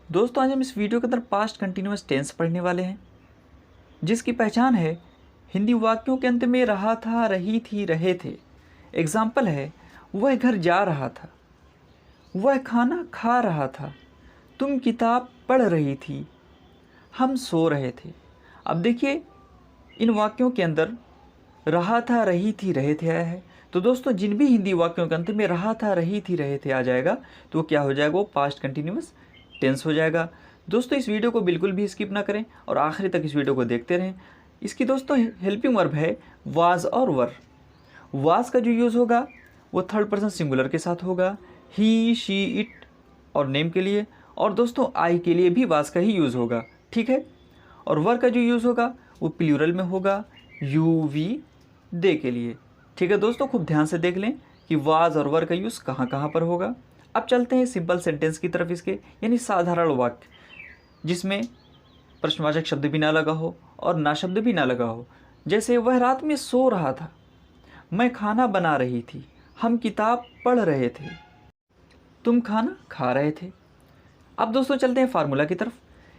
दोस्तों आज हम इस वीडियो के अंदर पास्ट कंटिन्यूअस टेंस पढ़ने वाले हैं, जिसकी पहचान है हिंदी वाक्यों के अंत में रहा था, रही थी, रहे थे। एग्जाम्पल है, वह घर जा रहा था, वह खाना खा रहा था, तुम किताब पढ़ रही थी, हम सो रहे थे। अब देखिए, इन वाक्यों के अंदर रहा था, रही थी, रहे थे आया है। तो दोस्तों जिन भी हिंदी वाक्यों के अंत में रहा था, रही थी, रहे थे आ जाएगा तो वो क्या हो जाएगा, वो पास्ट कंटिन्यूअस टेंस हो जाएगा। दोस्तों इस वीडियो को बिल्कुल भी स्किप ना करें और आखिरी तक इस वीडियो को देखते रहें। इसकी दोस्तों हेल्पिंग वर्ब है वाज और वर। वाज का जो यूज़ होगा वो थर्ड पर्सन सिंगुलर के साथ होगा, ही, शी, इट और नेम के लिए। और दोस्तों आई के लिए भी वाज का ही यूज़ होगा, ठीक है। और वर का जो यूज़ होगा वो प्लूरल में होगा, यू, वी, दे के लिए, ठीक है। दोस्तों खूब ध्यान से देख लें कि वाज और वर का यूज़ कहाँ कहाँ पर होगा। अब चलते हैं सिंपल सेंटेंस की तरफ, इसके यानी साधारण वाक्य जिसमें प्रश्नवाचक शब्द भी ना लगा हो और ना शब्द भी ना लगा हो। जैसे वह रात में सो रहा था, मैं खाना बना रही थी, हम किताब पढ़ रहे थे, तुम खाना खा रहे थे। अब दोस्तों चलते हैं फार्मूला की तरफ।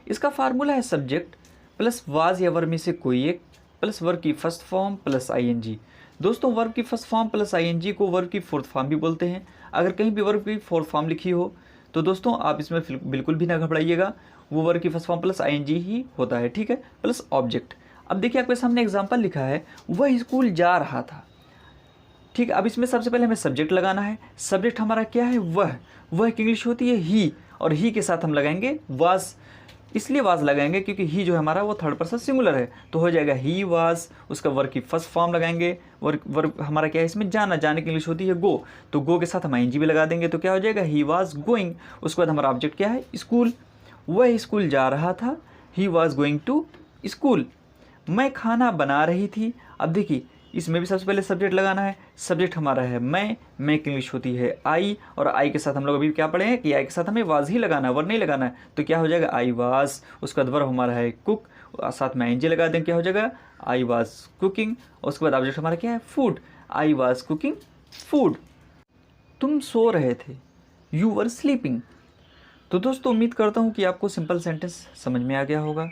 इसका फार्मूला है सब्जेक्ट प्लस वाज या वर्ब में से कोई एक प्लस वर्ब की फर्स्ट फॉर्म प्लस आईएनजी। दोस्तों वर्ब की फर्स्ट फॉर्म प्लस आईएनजी को वर्ब की फोर्थ फॉर्म भी बोलते हैं। अगर कहीं भी वर्ब की फोर्थ फॉर्म लिखी हो तो दोस्तों आप इसमें बिल्कुल भी ना घबराइएगा, वो वर्ब की फर्स्ट फॉर्म प्लस आईएनजी ही होता है, ठीक है, प्लस ऑब्जेक्ट। अब देखिए आपके सामने एग्जाम्पल लिखा है, वह स्कूल जा रहा था, ठीक है। अब इसमें सबसे पहले हमें सब्जेक्ट लगाना है। सब्जेक्ट हमारा क्या है, वह की इंग्लिश होती है ही, और ही के साथ हम लगाएंगे वाज। इसलिए वाज लगाएंगे क्योंकि ही जो है हमारा वो थर्ड पर्सन सिंगुलर है, तो हो जाएगा ही वाज। उसका वर्ब की फर्स्ट फॉर्म लगाएंगे। वर्ब हमारा क्या है, इसमें जाना, जाने की इंग्लिश होती है गो, तो गो के साथ हम आईएनजी भी लगा देंगे, तो क्या हो जाएगा, ही वाज गोइंग। उसके बाद हमारा ऑब्जेक्ट क्या है, स्कूल। वह स्कूल जा रहा था, he was going to school. मैं खाना बना रही थी। अब देखिए इसमें भी सबसे पहले सब्जेक्ट लगाना है। सब्जेक्ट हमारा है मैं की इंग्लिश होती है आई, और आई के साथ हम लोग अभी क्या पढ़े हैं कि आई के साथ हमें वाज ही लगाना है, वर नहीं लगाना है, तो क्या हो जाएगा, आई वाज। उसके बाद वर्ब हमारा है कुक, साथ में आईएनजी लगा दें, क्या हो जाएगा, आई वाज कुकिंग। उसके बाद ऑब्जेक्ट हमारा क्या है, food, I was cooking food. तुम सो रहे थे, यू वर स्लीपिंग। तो दोस्तों उम्मीद करता हूँ कि आपको सिंपल सेंटेंस समझ में आ गया होगा।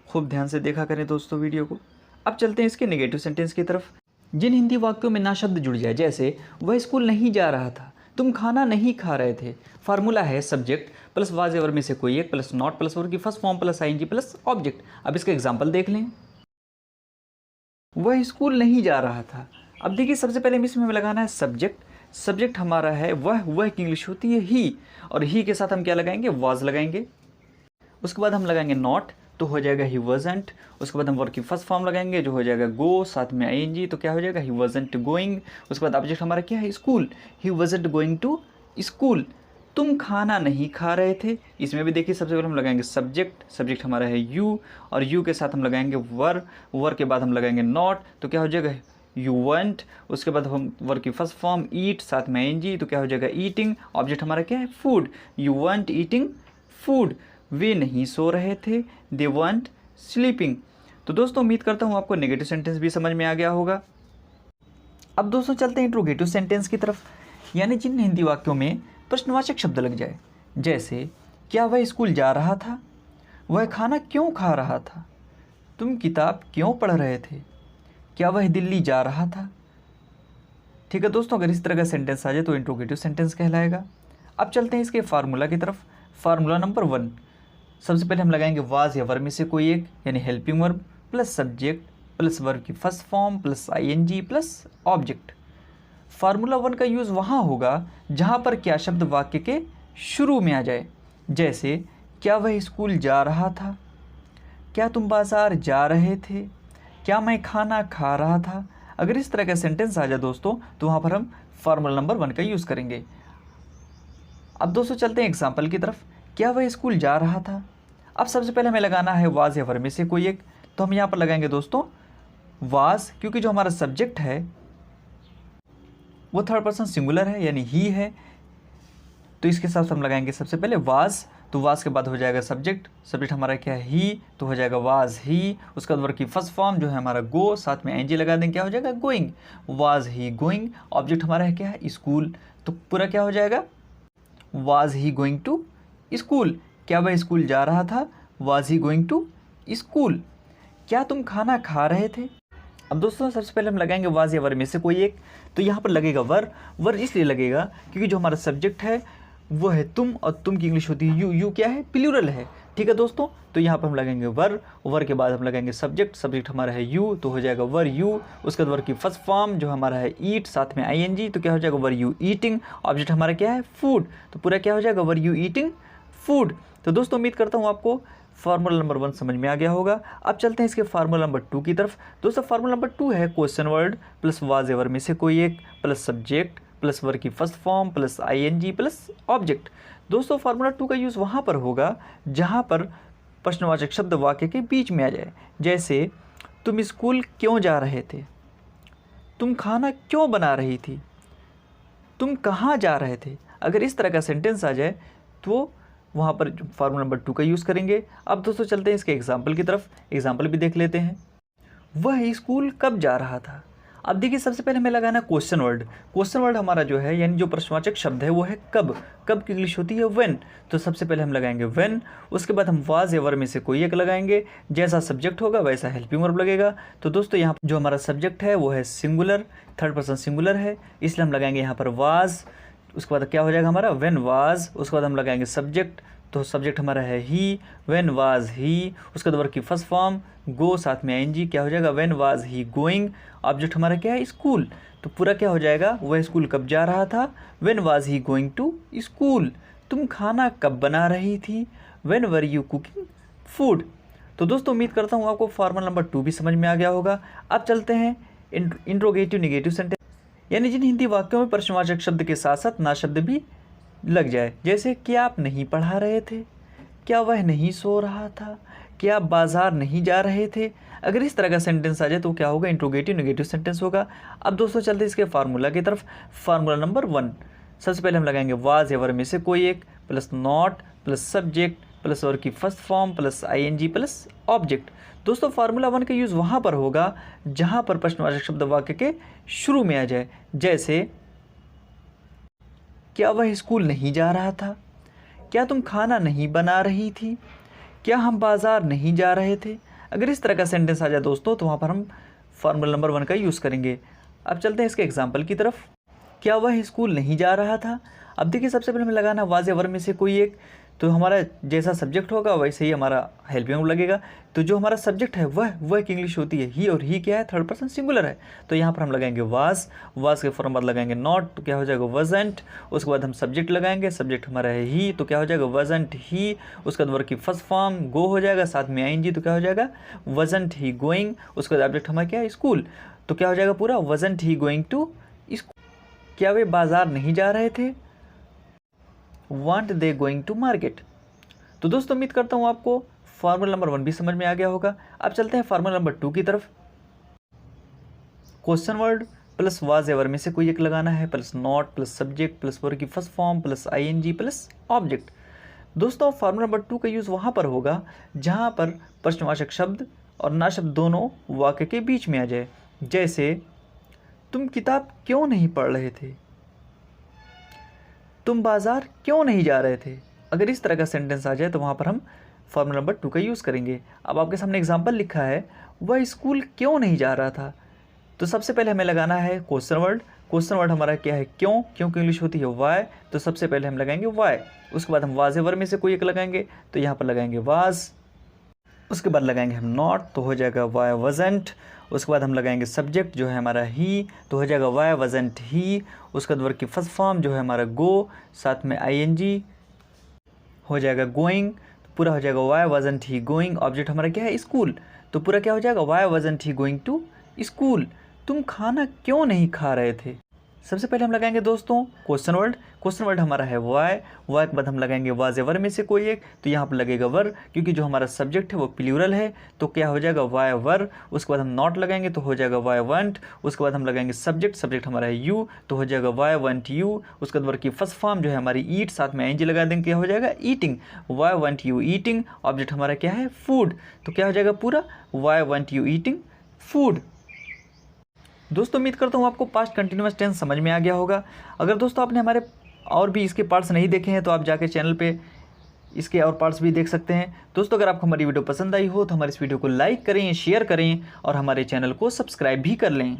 खूब ध्यान से देखा करें दोस्तों वीडियो को। अब चलते हैं इसके नेगेटिव सेंटेंस की तरफ। जिन हिंदी वाक्यों में ना शब्द जुड़ जाए, जैसे वह स्कूल नहीं जा रहा था, तुम खाना नहीं खा रहे थे। फार्मूला है सब्जेक्ट प्लस वाज या वर्ब में से कोई एक प्लस नॉट प्लस वर्ब की first form plus ING plus object. अब इसका एग्जांपल देख लें, वह स्कूल नहीं जा रहा था। अब देखिए सबसे पहले इसमें हमें लगाना है सब्जेक्ट। सब्जेक्ट हमारा है वह की इंग्लिश होती है ही, और ही के साथ हम क्या लगाएंगे, वाज लगाएंगे। उसके बाद हम लगाएंगे नॉट, तो हो जाएगा ही वजंट। उसके बाद हम वर्ब की फर्स्ट फॉर्म लगाएंगे जो हो जाएगा गो, साथ में आईएनजी, तो क्या हो जाएगा, ही वजंट गोइंग। उसके बाद ऑब्जेक्ट हमारा क्या है, school, he wasn't going to school. तुम खाना नहीं खा रहे थे। इसमें भी देखिए सबसे पहले हम लगाएंगे सब्जेक्ट। सब्जेक्ट हमारा है यू, और यू के साथ हम लगाएंगे वर के बाद हम लगाएंगे नॉट, तो क्या हो जाएगा, यू वंट। उसके बाद हम वर्ब की फर्स्ट फॉर्म ईट, साथ में आईएनजी, तो क्या हो जाएगा, ईटिंग। ऑब्जेक्ट हमारा क्या है, food, you weren't eating food. वे नहीं सो रहे थे, दे वंट स्लीपिंग। तो दोस्तों उम्मीद करता हूँ आपको नेगेटिव सेंटेंस भी समझ में आ गया होगा। अब दोस्तों चलते हैं इंट्रोगेटिव सेंटेंस की तरफ, यानी जिन हिंदी वाक्यों में प्रश्नवाचक शब्द लग जाए, जैसे क्या वह स्कूल जा रहा था, वह खाना क्यों खा रहा था, तुम किताब क्यों पढ़ रहे थे, क्या वह दिल्ली जा रहा था। ठीक है दोस्तों, अगर इस तरह का सेंटेंस आ जाए तो इंट्रोगेटिव सेंटेंस कहलाएगा। अब चलते हैं इसके फार्मूला की तरफ। फार्मूला नंबर 1, सबसे पहले हम लगाएंगे वाज या वर्ब में से कोई एक, यानी helping verb plus subject plus verb की first form plus ING plus object. Formula 1 का यूज़ वहाँ होगा जहाँ पर क्या शब्द वाक्य के शुरू में आ जाए, जैसे क्या वह स्कूल जा रहा था, क्या तुम बाज़ार जा रहे थे, क्या मैं खाना खा रहा था। अगर इस तरह का सेंटेंस आ जाए दोस्तों तो वहाँ पर हम फार्मूला नंबर 1 का यूज़ करेंगे। अब दोस्तों चलते हैं एग्जाम्पल की तरफ। क्या वह स्कूल जा रहा था। अब सबसे पहले हमें लगाना है वाज या वर्ब में से कोई एक, तो हम यहाँ पर लगाएंगे दोस्तों वाज, क्योंकि जो हमारा सब्जेक्ट है वो थर्ड पर्सन सिंगुलर है यानी ही है, तो इसके साथ हम लगाएंगे सबसे पहले वाज। तो वाज के बाद हो जाएगा सब्जेक्ट। सब्जेक्ट हमारा क्या है, ही, तो हो जाएगा वाज ही। उसके बाद वर्ब की फर्स्ट फॉर्म जो है हमारा गो, साथ में आईएनजी लगा देंगे, क्या हो जाएगा, going, was he going. Object हमारा है क्या है, स्कूल, तो पूरा क्या हो जाएगा, was he going to school. क्या वह स्कूल जा रहा था? Was he going to school. क्या तुम खाना खा रहे थे? अब दोस्तों सबसे पहले हम लगाएंगे वाज या वर में से कोई एक। तो यहाँ पर लगेगा वर इसलिए लगेगा क्योंकि जो हमारा सब्जेक्ट है वो है तुम, और तुम की इंग्लिश होती है यू क्या है? प्लूरल है। ठीक है दोस्तों, तो यहाँ पर हम लगाएंगे वर के बाद हम लगाएंगे सब्जेक्ट हमारा है यू, तो हो जाएगा वर यू। उसके बाद वर की फर्स्ट फॉर्म जो हमारा है ईट, साथ में ING, तो क्या हो जाएगा? Were you eating. ऑब्जेक्ट हमारा क्या है? फूड, तो पूरा क्या हो जाएगा? Were you eating food. तो दोस्तों उम्मीद करता हूँ आपको फार्मूला नंबर 1 समझ में आ गया होगा। अब चलते हैं इसके फार्मूला नंबर 2 की तरफ। दोस्तों फार्मूला नंबर 2 है question word plus was ever में से कोई एक प्लस सब्जेक्ट प्लस वर्ब की first form plus ING plus object. दोस्तों फार्मूला 2 का यूज़ वहाँ पर होगा जहाँ पर प्रश्नवाचक शब्द वाक्य के बीच में आ जाए। जैसे तुम स्कूल क्यों जा रहे थे? तुम खाना क्यों बना रही थी? तुम कहाँ जा रहे थे? अगर इस तरह का सेंटेंस आ जाए तो वहाँ पर फार्मूला नंबर 2 का यूज़ करेंगे। अब दोस्तों चलते हैं इसके एग्जाम्पल की तरफ, एग्जाम्पल भी देख लेते हैं। वह स्कूल कब जा रहा था? अब देखिए सबसे पहले हमें लगाना क्वेश्चन वर्ड हमारा जो है यानी जो प्रश्नवाचक शब्द है वो है कब की इंग्लिश होती है व्हेन। तो सबसे पहले हम लगाएंगे व्हेन, उसके बाद हम वाज या वर में से कोई एक लगाएंगे। जैसा सब्जेक्ट होगा वैसा हेल्पिंग वर्ब लगेगा। तो दोस्तों यहाँ जो हमारा सब्जेक्ट है वो है सिंगुलर, थर्ड पर्सन सिंगुलर है, इसलिए हम लगाएंगे यहाँ पर वाज। उसके बाद क्या हो जाएगा हमारा? When was. उसके बाद हम लगाएंगे सब्जेक्ट, तो सब्जेक्ट हमारा है ही, व्हेन वाज ही। उसके बाद वर्ब की फर्स्ट फॉर्म गो, साथ में ING, क्या हो जाएगा? When was he going. Object हमारा क्या है? स्कूल, तो पूरा क्या हो जाएगा? वह स्कूल कब जा रहा था? When was he going to school. तुम खाना कब बना रही थी? When were you cooking food. तो दोस्तों उम्मीद करता हूँ आपको फार्मूला नंबर 2 भी समझ में आ गया होगा। अब चलते हैं इंट्रोगेटिव नेगेटिव सेंटेंस, यानी जिन हिंदी वाक्यों में प्रश्नवाचक शब्द के साथ साथ ना शब्द भी लग जाए। जैसे क्या आप नहीं पढ़ा रहे थे? क्या वह नहीं सो रहा था? क्या आप बाजार नहीं जा रहे थे? अगर इस तरह का सेंटेंस आ जाए तो क्या होगा? इंट्रोगेटिव नेगेटिव सेंटेंस होगा। अब दोस्तों चलते इसके फार्मूला की तरफ। फार्मूला नंबर 1, सबसे पहले हम लगाएंगे वाज या वर में से कोई एक plus not plus subject plus verb की first form plus ING plus object. दोस्तों फार्मूला 1 का यूज़ वहाँ पर होगा जहाँ पर प्रश्नवाचक शब्द वाक्य के शुरू में आ जाए। जैसे क्या वह स्कूल नहीं जा रहा था? क्या तुम खाना नहीं बना रही थी? क्या हम बाज़ार नहीं जा रहे थे? अगर इस तरह का सेंटेंस आ जाए दोस्तों तो वहाँ पर हम फार्मूला नंबर 1 का यूज़ करेंगे। अब चलते हैं इसके एग्जाम्पल की तरफ। क्या वह स्कूल नहीं जा रहा था? अब देखिए सबसे पहले हमें लगाना वाज या वर में से कोई एक, तो हमारा जैसा सब्जेक्ट होगा वैसे ही हमारा हेल्पिंग वर्ब लगेगा। तो जो हमारा सब्जेक्ट है वह की इंग्लिश होती है ही, और ही क्या है? थर्ड पर्सन सिंगुलर है। तो यहाँ पर हम लगाएंगे वाज के फॉर्म बाद लगाएंगे नॉट, तो क्या हो जाएगा? वजंट। उसके बाद हम सब्जेक्ट लगाएंगे, सब्जेक्ट हमारा है ही, तो क्या हो जाएगा? वजंट ही। उसके बाद वर्ब की फर्स्ट फॉर्म गो हो जाएगा, साथ में ING, तो क्या हो जाएगा? वजंट ही गोइंग। उसके बाद ऑब्जेक्ट हमारा क्या है? स्कूल, तो क्या हो जाएगा पूरा? Wasn't he going to school. क्या वे बाजार नहीं जा रहे थे? Weren't they going to market. तो दोस्तों उम्मीद करता हूँ आपको फार्मूला नंबर 1 भी समझ में आ गया होगा। अब चलते हैं फार्मूला नंबर 2 की तरफ। क्वेश्चन वर्ड प्लस वाज या वर में से कोई एक लगाना है plus not plus subject plus verb की first form plus ING plus object. दोस्तों फार्मूला नंबर 2 का यूज़ वहाँ पर होगा जहाँ पर प्रश्नवाचक शब्द और ना शब्द दोनों वाक्य के बीच में आ जाए। जैसे तुम किताब क्यों नहीं पढ़ रहे थे? तुम बाजार क्यों नहीं जा रहे थे? अगर इस तरह का सेंटेंस आ जाए तो वहाँ पर हम फार्मूला नंबर 2 का यूज़ करेंगे। अब आपके सामने एग्जांपल लिखा है वह स्कूल क्यों नहीं जा रहा था। तो सबसे पहले हमें लगाना है क्वेश्चन वर्ड हमारा क्या है? क्यों की इंग्लिश होती है वाई, तो सबसे पहले हम लगाएंगे वाई। उसके बाद हम वाज या वर में से कोई एक लगाएंगे, तो यहाँ पर लगाएंगे वाज। उसके बाद लगाएंगे हम नॉट, तो हो जाएगा वाई वजंट। उसके बाद हम लगाएंगे सब्जेक्ट जो है हमारा ही, तो हो जाएगा वाई वजंट ही। उसके बाद वर्ब की फर्स्ट फॉर्म जो है हमारा गो, साथ में ING हो जाएगा गोइंग, तो पूरा हो जाएगा why wasn't he going. Object हमारा क्या है? स्कूल, तो पूरा क्या हो जाएगा? Why wasn't he going to school. तुम खाना क्यों नहीं खा रहे थे? सबसे पहले हम लगाएंगे दोस्तों क्वेश्चन वर्ड हमारा है वाई के बाद हम लगाएंगे वाज या वर में से कोई एक, तो यहाँ पर लगेगा वर क्योंकि जो हमारा सब्जेक्ट है वो प्लूरल है, तो क्या हो जाएगा? Why were. उसके बाद हम नॉट लगाएंगे तो हो जाएगा वाई वंट। उसके बाद हम लगाएंगे सब्जेक्ट हमारा है यू, तो हो जाएगा वाई वंट यू। उसके बाद वर्ब की फर्स्ट फॉर्म जो है हमारी ईट, साथ में ING लगा देंगे, क्या हो जाएगा? Eating, why weren't you eating. Object हमारा क्या है? फूड, तो क्या हो जाएगा पूरा? Why weren't you eating food. दोस्तों उम्मीद करता हूँ आपको पास्ट कंटिन्यूअस टेंस समझ में आ गया होगा। अगर दोस्तों आपने हमारे और भी इसके पार्ट्स नहीं देखे हैं तो आप जाके चैनल पे इसके और पार्ट्स भी देख सकते हैं। दोस्तों अगर आपको हमारी वीडियो पसंद आई हो तो हमारे इस वीडियो को लाइक करें, शेयर करें और हमारे चैनल को सब्सक्राइब भी कर लें।